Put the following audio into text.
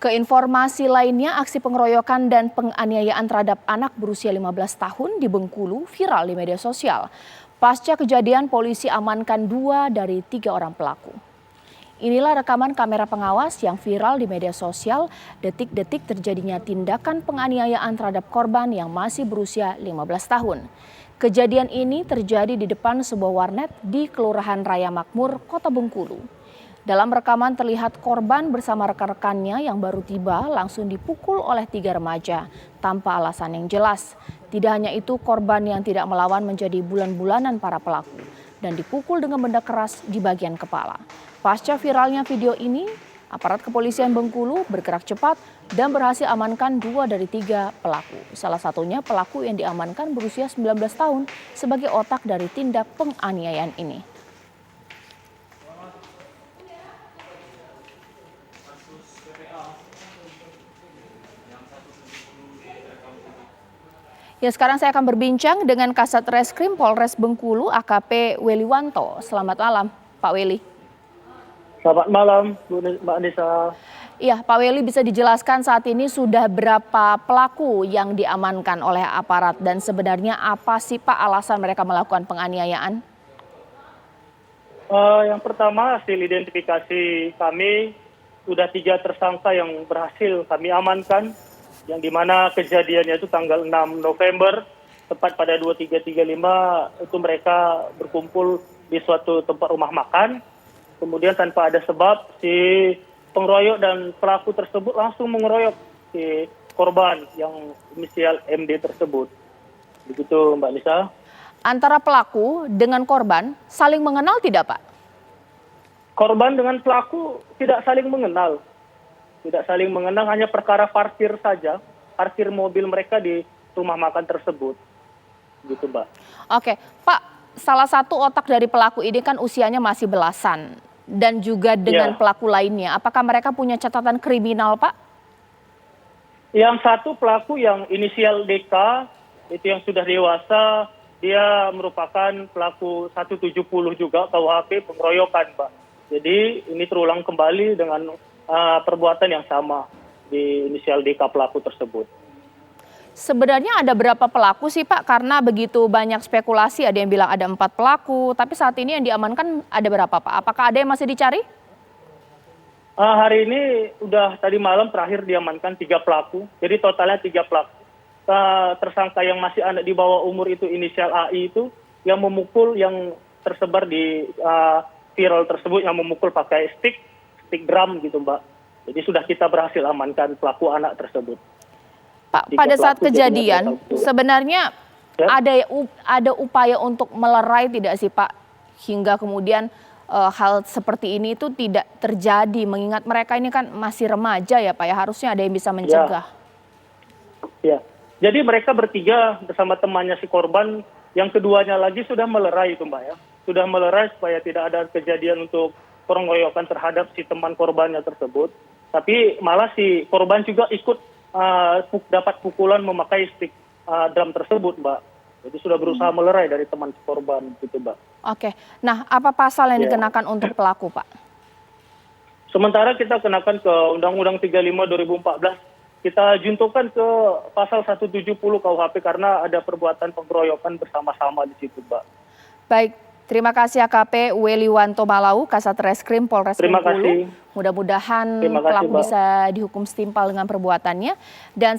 Ke informasi lainnya, aksi pengeroyokan dan penganiayaan terhadap anak berusia 15 tahun di Bengkulu viral di media sosial. Pasca kejadian, polisi amankan 2 dari 3 orang pelaku. Inilah rekaman kamera pengawas yang viral di media sosial, detik-detik terjadinya tindakan penganiayaan terhadap korban yang masih berusia 15 tahun. Kejadian ini terjadi di depan sebuah warnet di Kelurahan Raya Makmur, Kota Bengkulu. Dalam rekaman terlihat korban bersama rekan-rekannya yang baru tiba langsung dipukul oleh 3 remaja tanpa alasan yang jelas. Tidak hanya itu, korban yang tidak melawan menjadi bulan-bulanan para pelaku dan dipukul dengan benda keras di bagian kepala. Pasca viralnya video ini, aparat kepolisian Bengkulu bergerak cepat dan berhasil amankan 2 dari 3 pelaku. Salah satunya pelaku yang diamankan berusia 19 tahun sebagai otak dari tindak penganiayaan ini. Ya, sekarang saya akan berbincang dengan Kasat Reskrim Polres Bengkulu AKP Weliwanto. Selamat malam, Pak Weli. Selamat malam, Mbak Nisa. Iya, Pak Weli, bisa dijelaskan saat ini sudah berapa pelaku yang diamankan oleh aparat dan sebenarnya apa sih Pak alasan mereka melakukan penganiayaan? Yang pertama, hasil identifikasi kami sudah 3 tersangka yang berhasil kami amankan, yang dimana kejadiannya itu tanggal 6 November, tepat pada 23.35 itu mereka berkumpul di suatu tempat rumah makan. Kemudian tanpa ada sebab, si pengeroyok dan pelaku tersebut langsung mengeroyok si korban yang inisial MD tersebut. Begitu Mbak Lisa. Antara pelaku dengan korban saling mengenal tidak Pak? Korban dengan pelaku tidak saling mengenal. Tidak saling mengenal, hanya perkara parkir saja. Parkir mobil mereka di rumah makan tersebut. Gitu Mbak. Oke, Pak, salah satu otak dari pelaku ini kan usianya masih belasan. Dan juga dengan pelaku lainnya, apakah mereka punya catatan kriminal, Pak? Yang satu pelaku yang inisial DK, itu yang sudah dewasa, dia merupakan pelaku 170 juga KUHP pengeroyokan, Pak. Jadi ini terulang kembali dengan perbuatan yang sama di inisial DK pelaku tersebut. Sebenarnya ada berapa pelaku sih Pak? Karena begitu banyak spekulasi, ada yang bilang ada 4 pelaku, tapi saat ini yang diamankan ada berapa Pak? Apakah ada yang masih dicari? Hari ini udah tadi malam terakhir diamankan 3 pelaku, jadi totalnya 3 pelaku. Tersangka yang masih anak di bawah umur itu inisial AI itu yang memukul, yang tersebar di viral tersebut, yang memukul pakai stick drum gitu Mbak. Jadi sudah kita berhasil amankan pelaku anak tersebut. Pak, pada saat kejadian sebenarnya ada upaya untuk melerai tidak sih Pak? Hingga kemudian hal seperti ini itu tidak terjadi, mengingat mereka ini kan masih remaja ya Pak ya, harusnya ada yang bisa mencegah. Ya, jadi mereka bertiga bersama temannya si korban, yang keduanya lagi sudah melerai itu Mbak ya. Sudah melerai supaya tidak ada kejadian untuk pengeroyokan terhadap si teman korbannya tersebut. Tapi malah si korban juga ikut dapat pukulan memakai stick drum tersebut, Mbak. Jadi sudah berusaha melerai dari teman korban, gitu, Mbak. Oke, nah apa pasal yang dikenakan untuk pelaku, Pak? Sementara kita kenakan ke Undang-Undang 35 2014, kita juntukan ke pasal 170 KUHP karena ada perbuatan pengeroyokan bersama-sama di situ, Mbak. Baik. Terima kasih AKP Weliwanto Malau, Kasat Reskrim Polres Bengkulu. Mudah-mudahan pelaku bisa dihukum setimpal dengan perbuatannya. Dan